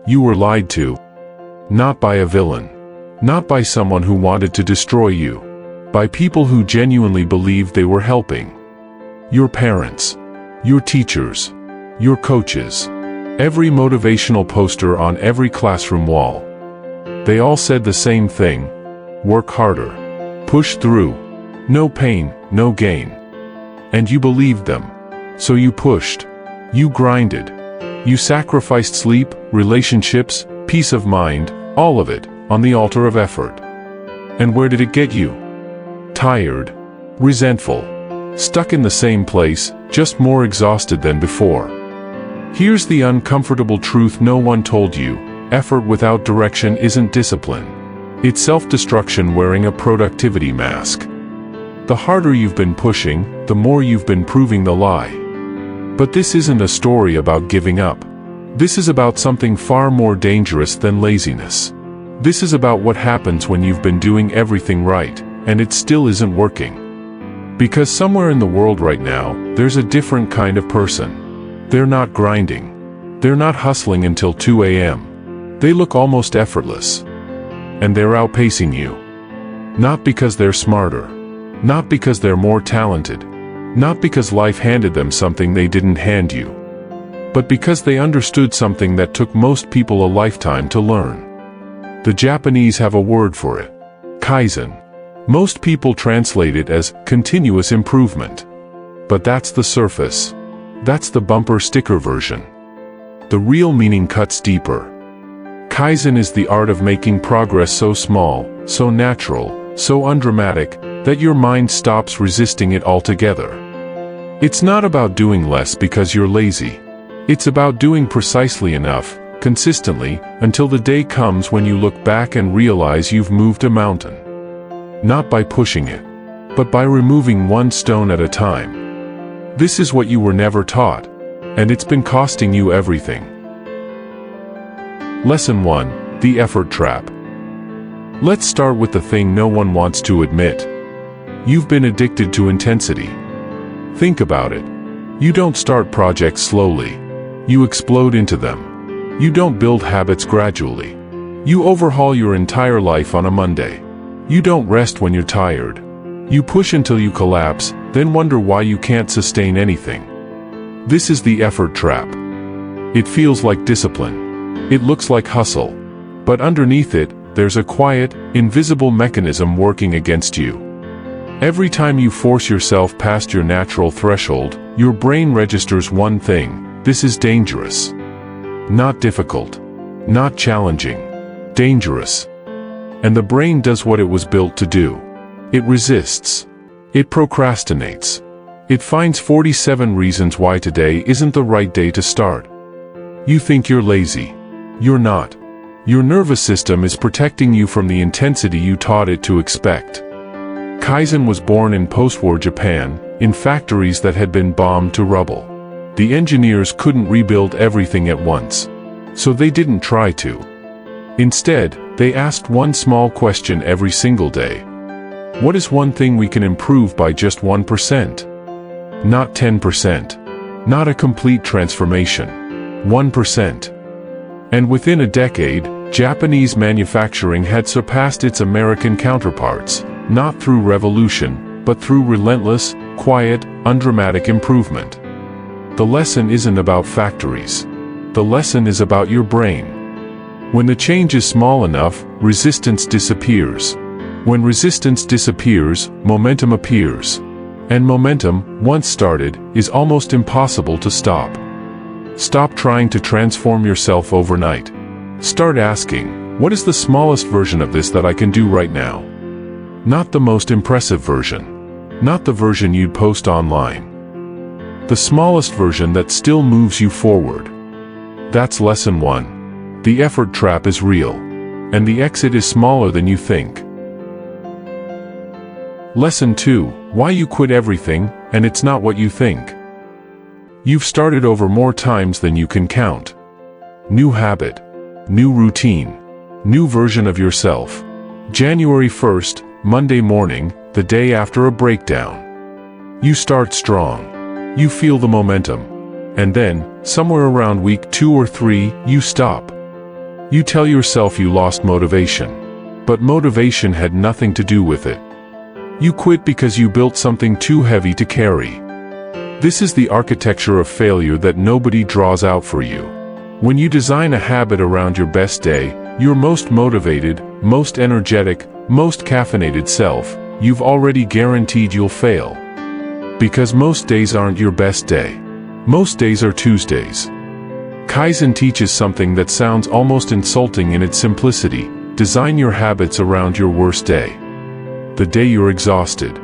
You were lied to. Not by a villain. Not by someone who wanted to destroy you. By people who genuinely believed they were helping. Your parents. Your teachers. Your coaches. Every motivational poster on every classroom wall. They all said the same thing. Work harder. Push through. No pain, no gain. And you believed them. So you pushed. You grinded. You sacrificed sleep, relationships, peace of mind, all of it, on the altar of effort. And where did it get you? Tired. Resentful. Stuck in the same place, just more exhausted than before. Here's the uncomfortable truth no one told you: effort without direction isn't discipline. It's self-destruction wearing a productivity mask. The harder you've been pushing, the more you've been proving the lie. But this isn't a story about giving up. This is about something far more dangerous than laziness. This is about what happens when you've been doing everything right, and it still isn't working. Because somewhere in the world right now, there's a different kind of person. They're not grinding. They're not hustling until 2 a.m. They look almost effortless. And they're outpacing you. Not because they're smarter. Not because they're more talented. Not because life handed them something they didn't hand you. But because they understood something that took most people a lifetime to learn. The Japanese have a word for it. Kaizen. Most people translate it as continuous improvement. But that's the surface. That's the bumper sticker version. The real meaning cuts deeper. Kaizen is the art of making progress so small, so natural, so undramatic, that your mind stops resisting it altogether. It's not about doing less because you're lazy. It's about doing precisely enough, consistently, until the day comes when you look back and realize you've moved a mountain. Not by pushing it, but by removing one stone at a time. This is what you were never taught, and it's been costing you everything. Lesson 1: The Effort Trap. Let's start with the thing no one wants to admit. You've been addicted to intensity. Think about it. You don't start projects slowly. You explode into them. You don't build habits gradually. You overhaul your entire life on a Monday. You don't rest when you're tired. You push until you collapse, then wonder why you can't sustain anything. This is the effort trap. It feels like discipline. It looks like hustle. But underneath it, there's a quiet, invisible mechanism working against you. Every time you force yourself past your natural threshold, your brain registers one thing: this is dangerous. Not difficult. Not challenging. Dangerous. And the brain does what it was built to do. It resists. It procrastinates. It finds 47 reasons why today isn't the right day to start. You think you're lazy. You're not. Your nervous system is protecting you from the intensity you taught it to expect. Kaizen was born in post-war Japan, in factories that had been bombed to rubble. The engineers couldn't rebuild everything at once. So they didn't try to. Instead, they asked one small question every single day. What is one thing we can improve by just 1%? Not 10%. Not a complete transformation. 1%. And within a decade, Japanese manufacturing had surpassed its American counterparts, not through revolution, but through relentless, quiet, undramatic improvement. The lesson isn't about factories. The lesson is about your brain. When the change is small enough, resistance disappears. When resistance disappears, momentum appears. And momentum, once started, is almost impossible to stop. Stop trying to transform yourself overnight. Start asking, what is the smallest version of this that I can do right now? Not the most impressive version. Not the version you'd post online. The smallest version that still moves you forward. That's lesson 1. The effort trap is real. And the exit is smaller than you think. Lesson 2. Why you quit everything, and it's not what you think. You've started over more times than you can count. New habit. New routine. New version of yourself. January 1st, Monday morning, the day after a breakdown. You start strong. You feel the momentum. And then, somewhere around week 2 or 3, you stop. You tell yourself you lost motivation. But motivation had nothing to do with it. You quit because you built something too heavy to carry. This is the architecture of failure that nobody draws out for you. When you design a habit around your best day, your most motivated, most energetic, most caffeinated self, you've already guaranteed you'll fail. Because most days aren't your best day. Most days are Tuesdays. Kaizen teaches something that sounds almost insulting in its simplicity. Design your habits around your worst day. The day you're exhausted.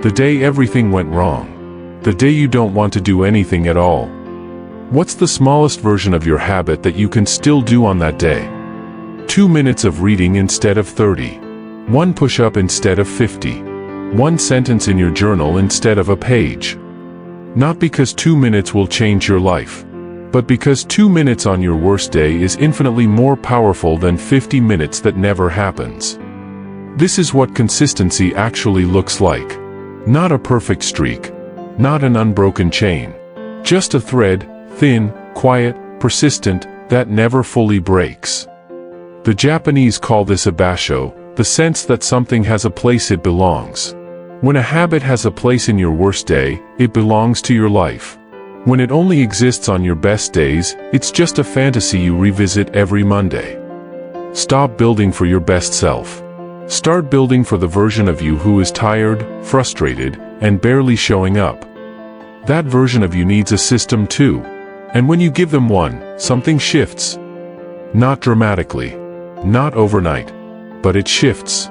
The day everything went wrong. The day you don't want to do anything at all. What's the smallest version of your habit that you can still do on that day? 2 minutes of reading instead of 30. 1 push-up instead of 50. 1 sentence in your journal instead of a page. Not because 2 minutes will change your life, but because 2 minutes on your worst day is infinitely more powerful than 50 minutes that never happens. This is what consistency actually looks like. Not a perfect streak. Not an unbroken chain. Just a thread, thin, quiet, persistent, that never fully breaks. The Japanese call this a basho, the sense that something has a place it belongs. When a habit has a place in your worst day, it belongs to your life. When it only exists on your best days, it's just a fantasy you revisit every Monday. Stop building for your best self. Start building for the version of you who is tired, frustrated, and barely showing up. That version of you needs a system too. And when you give them one, something shifts. Not dramatically. Not overnight. But it shifts.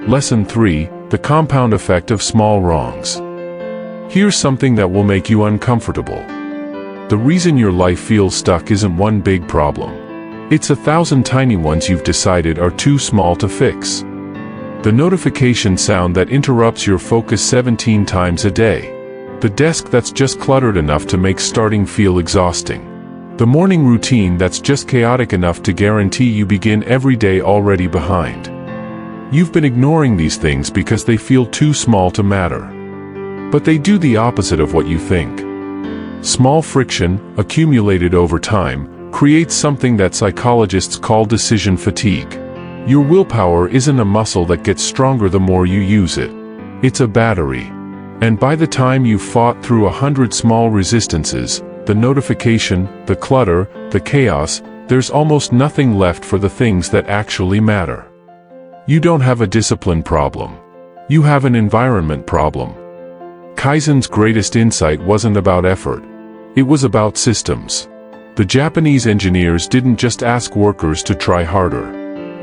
Lesson 3, the compound effect of small wrongs. Here's something that will make you uncomfortable. The reason your life feels stuck isn't one big problem. It's 1,000 tiny ones you've decided are too small to fix. The notification sound that interrupts your focus 17 times a day. The desk that's just cluttered enough to make starting feel exhausting. The morning routine that's just chaotic enough to guarantee you begin every day already behind. You've been ignoring these things because they feel too small to matter. But they do the opposite of what you think. Small friction, accumulated over time, creates something that psychologists call decision fatigue. Your willpower isn't a muscle that gets stronger the more you use it. It's a battery. And by the time you've fought through 100 small resistances, the notification, the clutter, the chaos, there's almost nothing left for the things that actually matter. You don't have a discipline problem. You have an environment problem. Kaizen's greatest insight wasn't about effort. It was about systems. The Japanese engineers didn't just ask workers to try harder.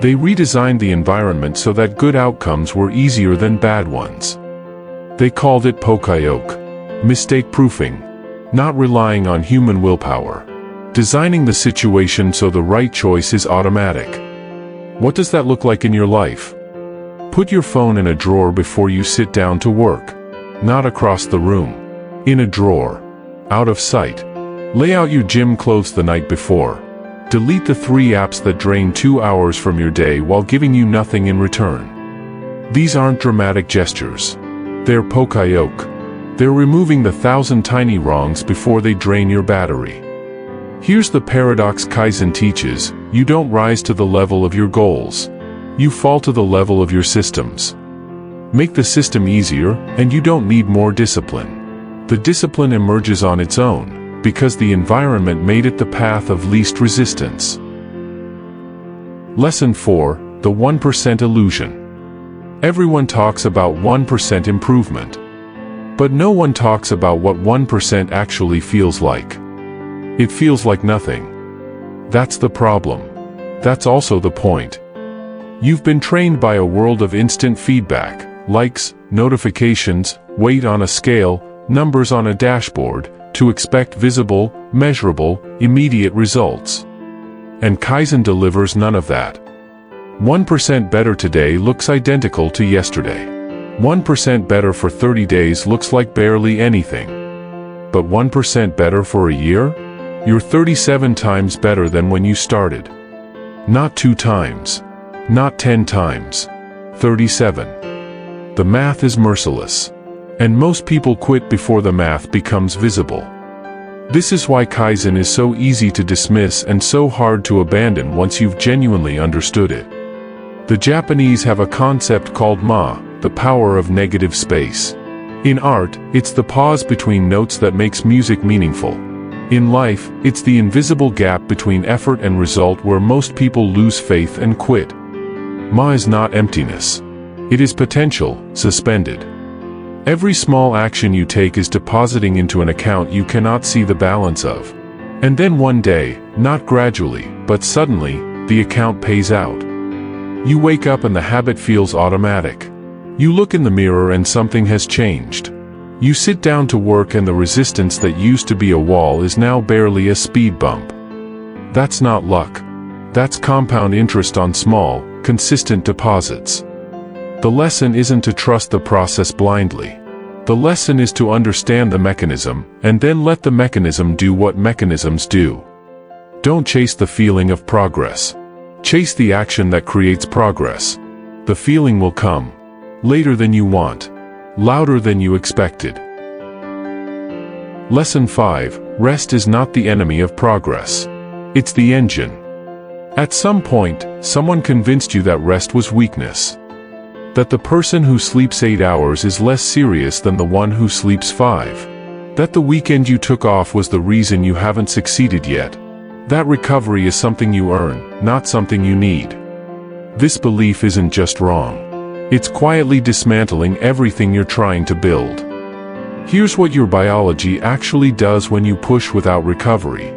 They redesigned the environment so that good outcomes were easier than bad ones. They called it pokayoke, mistake-proofing, not relying on human willpower. Designing the situation so the right choice is automatic. What does that look like in your life? Put your phone in a drawer before you sit down to work. Not across the room. In a drawer. Out of sight. Lay out your gym clothes the night before. Delete the 3 apps that drain 2 hours from your day while giving you nothing in return. These aren't dramatic gestures. They're pokayoke. They're removing the 1,000 tiny wrongs before they drain your battery. Here's the paradox Kaizen teaches: you don't rise to the level of your goals. You fall to the level of your systems. Make the system easier, and you don't need more discipline. The discipline emerges on its own, because the environment made it the path of least resistance. Lesson 4, the 1% illusion. Everyone talks about 1% improvement. But no one talks about what 1% actually feels like. It feels like nothing. That's the problem. That's also the point. You've been trained by a world of instant feedback, likes, notifications, weight on a scale, numbers on a dashboard, to expect visible, measurable, immediate results. And Kaizen delivers none of that. 1% better today looks identical to yesterday. 1% better for 30 days looks like barely anything. But 1% better for a year? You're 37 times better than when you started. Not 2 times. Not 10 times. 37. The math is merciless. And most people quit before the math becomes visible. This is why Kaizen is so easy to dismiss and so hard to abandon once you've genuinely understood it. The Japanese have a concept called the power of negative space. In art, it's the pause between notes that makes music meaningful. In life, it's the invisible gap between effort and result where most people lose faith and quit. Is not emptiness. It is potential, suspended. Every small action you take is depositing into an account you cannot see the balance of. And then one day, not gradually, but suddenly, the account pays out. You wake up and the habit feels automatic. You look in the mirror and something has changed. You sit down to work and the resistance that used to be a wall is now barely a speed bump. That's not luck. That's compound interest on small, consistent deposits. The lesson isn't to trust the process blindly. The lesson is to understand the mechanism, and then let the mechanism do what mechanisms do. Don't chase the feeling of progress. Chase the action that creates progress. The feeling will come. Later than you want. Louder than you expected. Lesson 5. Rest is not the enemy of progress. It's the engine. At some point, someone convinced you that rest was weakness. That the person who sleeps 8 hours is less serious than the one who sleeps 5. That the weekend you took off was the reason you haven't succeeded yet. That recovery is something you earn, not something you need. This belief isn't just wrong. It's quietly dismantling everything you're trying to build. Here's what your biology actually does when you push without recovery.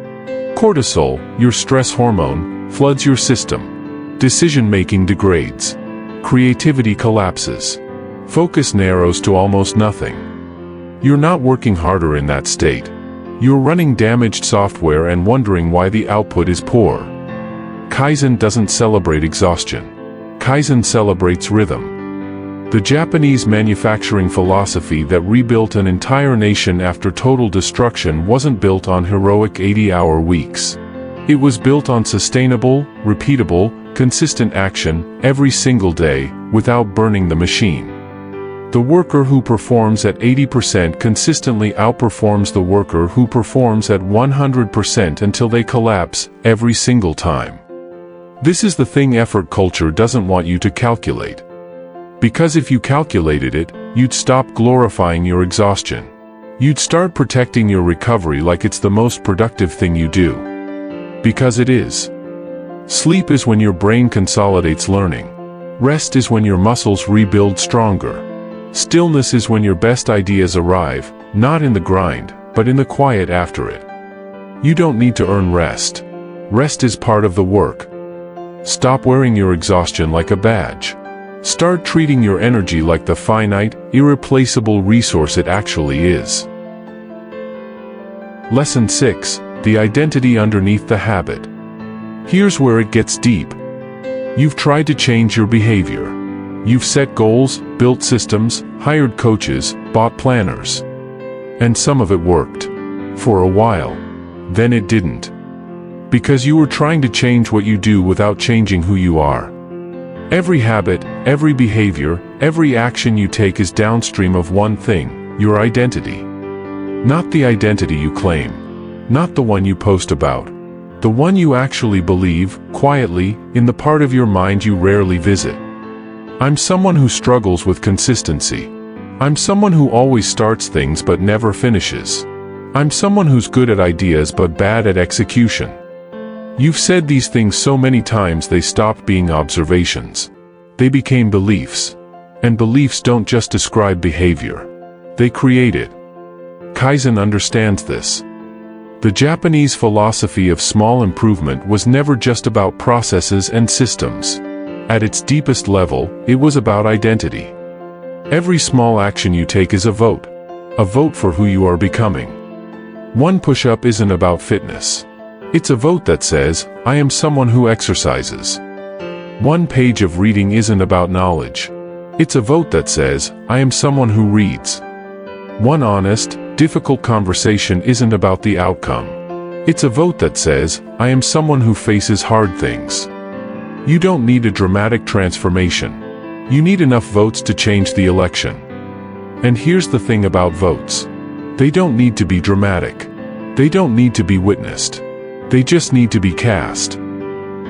Cortisol, your stress hormone, floods your system. Decision-making degrades. Creativity collapses. Focus narrows to almost nothing. You're not working harder in that state. You're running damaged software and wondering why the output is poor. Kaizen doesn't celebrate exhaustion. Kaizen celebrates rhythm. The Japanese manufacturing philosophy that rebuilt an entire nation after total destruction wasn't built on heroic 80-hour weeks. It was built on sustainable, repeatable, consistent action, every single day, without burning the machine. The worker who performs at 80% consistently outperforms the worker who performs at 100% until they collapse, every single time. This is the thing effort culture doesn't want you to calculate. Because if you calculated it, you'd stop glorifying your exhaustion. You'd start protecting your recovery like it's the most productive thing you do. Because it is. Sleep is when your brain consolidates learning. Rest is when your muscles rebuild stronger. Stillness is when your best ideas arrive, not in the grind, but in the quiet after it. You don't need to earn rest. Rest is part of the work. Stop wearing your exhaustion like a badge. Start treating your energy like the finite, irreplaceable resource it actually is. Lesson 6. The identity underneath the habit. Here's where it gets deep. You've tried to change your behavior. You've set goals, built systems, hired coaches, bought planners. And some of it worked. For a while. Then it didn't. Because you were trying to change what you do without changing who you are. Every habit, every behavior, every action you take is downstream of one thing, your identity. Not the identity you claim. Not the one you post about. The one you actually believe, quietly, in the part of your mind you rarely visit. I'm someone who struggles with consistency. I'm someone who always starts things but never finishes. I'm someone who's good at ideas but bad at execution. You've said these things so many times they stopped being observations. They became beliefs. And beliefs don't just describe behavior. They create it. Kaizen understands this. The Japanese philosophy of small improvement was never just about processes and systems. At its deepest level, it was about identity. Every small action you take is a vote for who you are becoming. One push-up isn't about fitness. It's a vote that says, I am someone who exercises. One page of reading isn't about knowledge. It's a vote that says, I am someone who reads. One honest, difficult conversation isn't about the outcome. It's a vote that says, I am someone who faces hard things. You don't need a dramatic transformation. You need enough votes to change the election. And here's the thing about votes. They don't need to be dramatic. They don't need to be witnessed. They just need to be cast.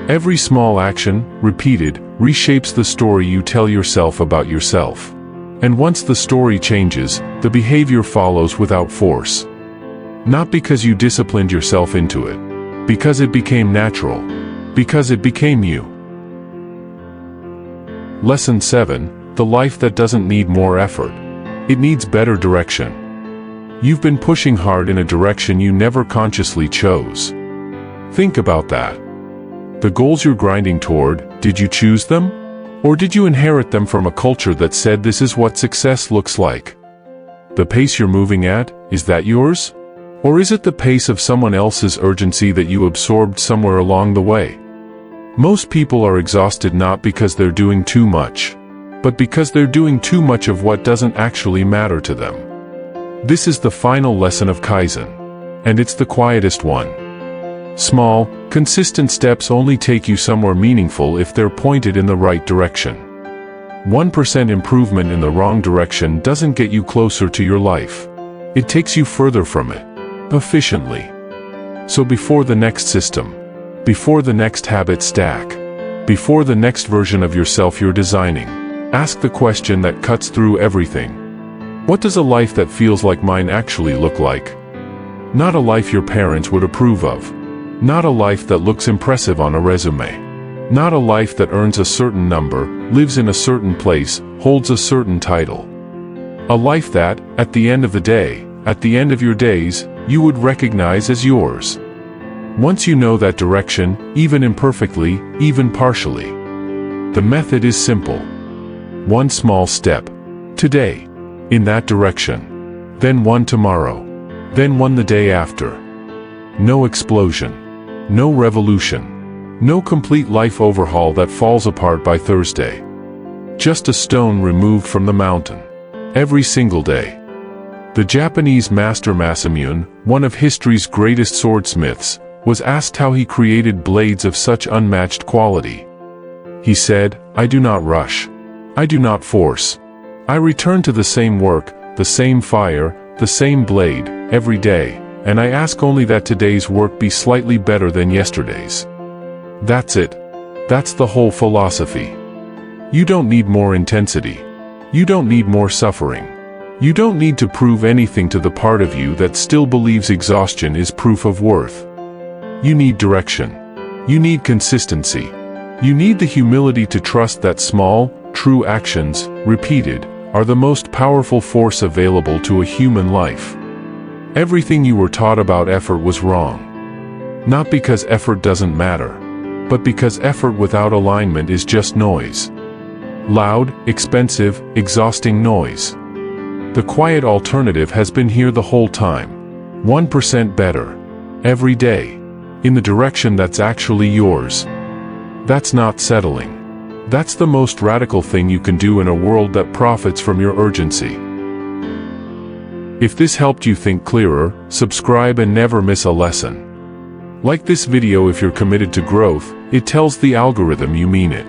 Every small action, repeated, reshapes the story you tell yourself about yourself. And once the story changes, the behavior follows without force. Not because you disciplined yourself into it. Because it became natural. Because it became you. Lesson 7, the life that doesn't need more effort. It needs better direction. You've been pushing hard in a direction you never consciously chose. Think about that. The goals you're grinding toward, did you choose them? Or did you inherit them from a culture that said this is what success looks like? The pace you're moving at, is that yours? Or is it the pace of someone else's urgency that you absorbed somewhere along the way? Most people are exhausted not because they're doing too much, but because they're doing too much of what doesn't actually matter to them. This is the final lesson of Kaizen, and it's the quietest one. Small, consistent steps only take you somewhere meaningful if they're pointed in the right direction. 1% improvement in the wrong direction doesn't get you closer to your life. It takes you further from it, efficiently. So before the next system, before the next habit stack, before the next version of yourself you're designing, ask the question that cuts through everything. What does a life that feels like mine actually look like? Not a life your parents would approve of. Not a life that looks impressive on a resume. Not a life that earns a certain number, lives in a certain place, holds a certain title. A life that, at the end of the day, at the end of your days, you would recognize as yours. Once you know that direction, even imperfectly, even partially. The method is simple. One small step. Today. In that direction. Then one tomorrow. Then one the day after. No explosion. No revolution. No complete life overhaul that falls apart by Thursday. Just a stone removed from the mountain. Every single day. The Japanese master Masamune, one of history's greatest swordsmiths, was asked how he created blades of such unmatched quality. He said, "I do not rush. I do not force. I return to the same work, the same fire, the same blade, every day, and I ask only that today's work be slightly better than yesterday's." That's it. That's the whole philosophy. You don't need more intensity. You don't need more suffering. You don't need to prove anything to the part of you that still believes exhaustion is proof of worth. You need direction. You need consistency. You need the humility to trust that small, true actions, repeated, are the most powerful force available to a human life. Everything you were taught about effort was wrong. Not because effort doesn't matter, but because effort without alignment is just noise. Loud, expensive, exhausting noise. The quiet alternative has been here the whole time. 1% better. Every day. In the direction that's actually yours. That's not settling. That's the most radical thing you can do in a world that profits from your urgency. If this helped you think clearer, subscribe and never miss a lesson. Like this video if you're committed to growth, it tells the algorithm you mean it.